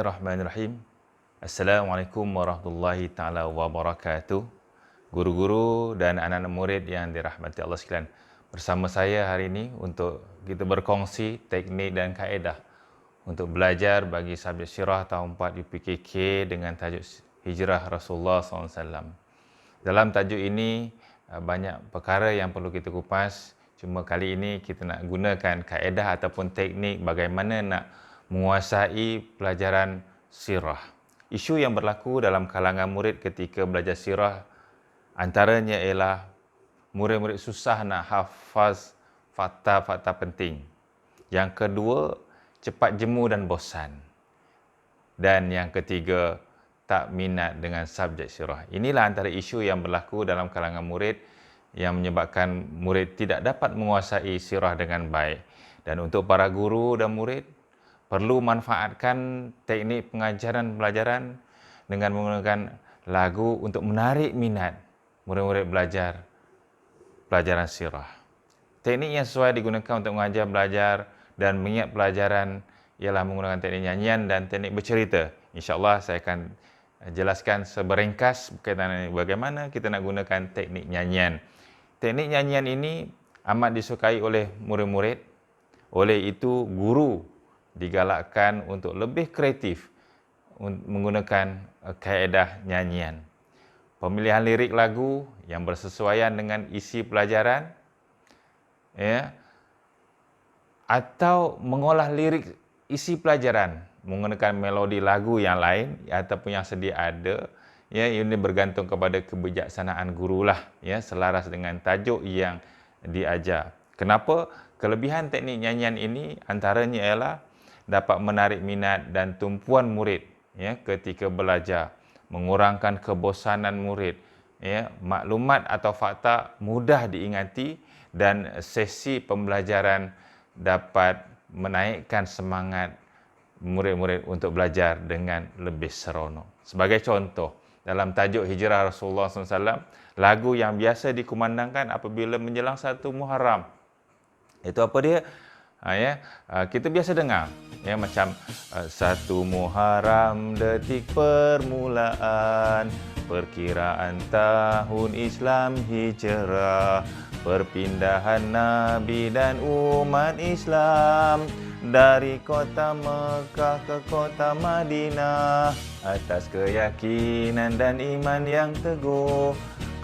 Bismillahirrahmanirrahim. Assalamualaikum warahmatullahi taala wabarakatuh. Guru-guru dan anak-anak murid yang dirahmati Allah sekalian. Bersama saya hari ini untuk kita berkongsi teknik dan kaedah untuk belajar bagi subjek Sirah tahun 4 UPKK dengan tajuk Hijrah Rasulullah SAW. Dalam tajuk ini banyak perkara yang perlu kita kupas. Cuma kali ini kita nak gunakan kaedah ataupun teknik bagaimana nak menguasai pelajaran sirah. Isu yang berlaku dalam kalangan murid ketika belajar sirah antaranya ialah murid-murid susah nak hafaz fakta-fakta penting. Yang kedua, cepat jemu dan bosan. Dan yang ketiga, tak minat dengan subjek sirah. Inilah antara isu yang berlaku dalam kalangan murid yang menyebabkan murid tidak dapat menguasai sirah dengan baik. Dan untuk para guru dan murid, perlu manfaatkan teknik pengajaran pelajaran dengan menggunakan lagu untuk menarik minat murid-murid belajar pelajaran sirah. Teknik yang sesuai digunakan untuk mengajar, belajar dan mengingat pelajaran ialah menggunakan teknik nyanyian dan teknik bercerita. InsyaAllah saya akan jelaskan seberingkas berkaitan bagaimana kita nak gunakan teknik nyanyian. Teknik nyanyian ini amat disukai oleh murid-murid. Oleh itu, guru digalakkan untuk lebih kreatif menggunakan kaedah nyanyian. Pemilihan lirik lagu yang bersesuaian dengan isi pelajaran, atau mengolah lirik isi pelajaran menggunakan melodi lagu yang lain ataupun yang sedia ada. Ini bergantung kepada kebijaksanaan gurulah, selaras dengan tajuk yang diajar. Kenapa? Kelebihan teknik nyanyian ini antaranya ialah dapat menarik minat dan tumpuan murid ketika belajar, mengurangkan kebosanan murid, maklumat atau fakta mudah diingati dan sesi pembelajaran dapat menaikkan semangat murid-murid untuk belajar dengan lebih seronok. Sebagai contoh, dalam tajuk Hijrah Rasulullah SAW, lagu yang biasa dikumandangkan apabila menjelang 1 Muharram. Itu apa dia? Kita biasa dengar macam 1 Muharram detik permulaan, perkiraan tahun Islam hijrah, perpindahan Nabi dan umat Islam dari kota Mekah ke kota Madinah, atas keyakinan dan iman yang teguh.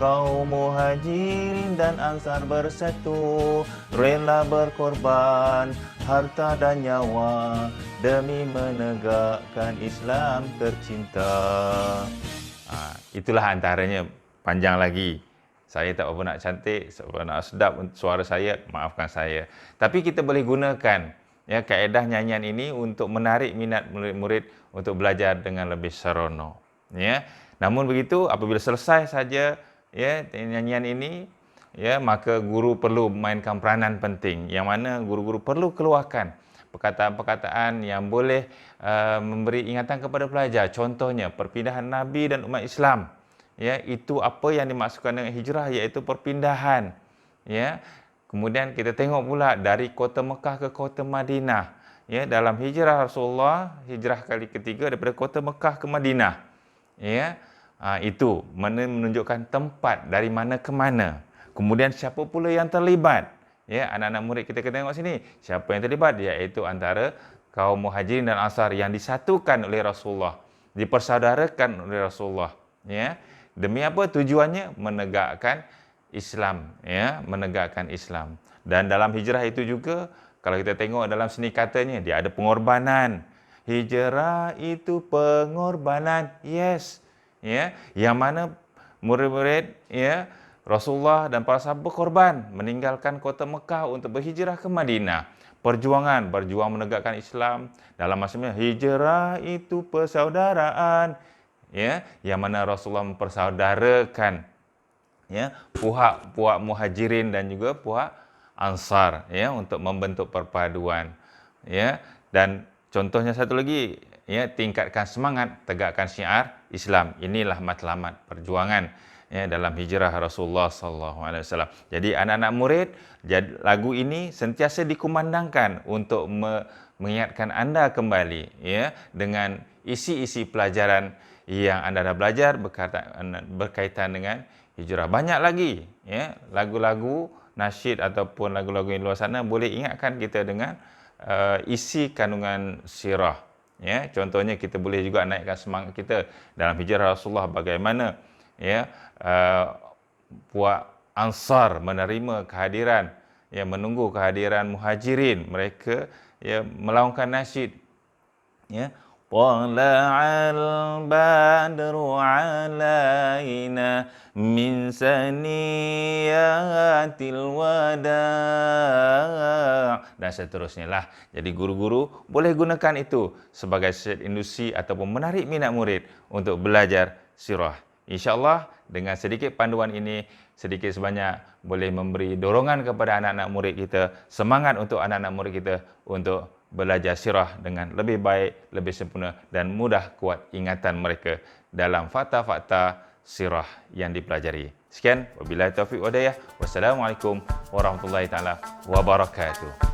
Kaum muhajirin dan ansar bersatu, rela berkorban harta dan nyawa demi menegakkan Islam tercinta. Itulah antaranya, panjang lagi. Saya tak apa nak cantik, nak sedap suara saya, maafkan saya. Tapi kita boleh gunakan kaedah nyanyian ini untuk menarik minat murid-murid untuk belajar dengan lebih seronok. Namun begitu, apabila selesai saja nyanyian ini, maka guru perlu memainkan peranan penting, yang mana guru-guru perlu keluarkan perkataan-perkataan yang boleh memberi ingatan kepada pelajar. Contohnya, perpindahan Nabi dan umat Islam. Itu apa yang dimaksudkan dengan hijrah, iaitu perpindahan. Kemudian kita tengok pula dari kota Mekah ke kota Madinah. Dalam hijrah Rasulullah, hijrah kali ketiga daripada kota Mekah ke Madinah. Itu menunjukkan tempat dari mana ke mana. Kemudian siapa pula yang terlibat. Anak-anak murid kita tengok sini. Siapa yang terlibat? Iaitu antara kaum muhajirin dan ansar yang disatukan oleh Rasulullah, dipersaudarakan oleh Rasulullah. Demi apa? Tujuannya menegakkan Islam, menegakkan Islam. Dan dalam hijrah itu juga, kalau kita tengok dalam seni katanya, dia ada pengorbanan. Hijrah itu pengorbanan. Yes. Yang mana murid-murid Rasulullah dan para sahabat berkorban meninggalkan kota Mekah untuk berhijrah ke Madinah. Berjuang menegakkan Islam. Dalam maksudnya hijrah itu persaudaraan. Yang mana Rasulullah mempersaudarakan puak muhajirin dan juga puak ansar untuk membentuk perpaduan. Dan contohnya satu lagi, tingkatkan semangat, tegakkan syiar Islam. Inilah matlamat perjuangan. ya, dalam hijrah Rasulullah sallallahu alaihi wasallam. Jadi anak-anak murid, lagu ini sentiasa dikumandangkan untuk mengingatkan anda kembali, ya, dengan isi-isi pelajaran yang anda dah belajar berkaitan dengan hijrah. Banyak lagi, ya, lagu-lagu nasyid ataupun lagu-lagu yang luar sana boleh ingatkan kita dengan isi kandungan sirah. Ya, contohnya kita boleh juga naikkan semangat kita dalam hijrah Rasulullah, bagaimana, ya, puak Ansar menerima kehadiran, ya, menunggu kehadiran Muhajirin, mereka, ya, melaungkan nasyid, ya, Tala'al badru alaina min saniyatil wada' dan seterusnya lah. Jadi guru-guru boleh gunakan itu sebagai set indusi ataupun menarik minat murid untuk belajar sirah. InsyaAllah dengan sedikit panduan ini, sedikit sebanyak boleh memberi dorongan kepada anak-anak murid kita, semangat untuk anak-anak murid kita untuk belajar sirah dengan lebih baik, lebih sempurna dan mudah kuat ingatan mereka dalam fakta-fakta sirah yang dipelajari. Sekian, wabillahi taufiq wa hidayah. Wassalamualaikum warahmatullahi taala wabarakatuh.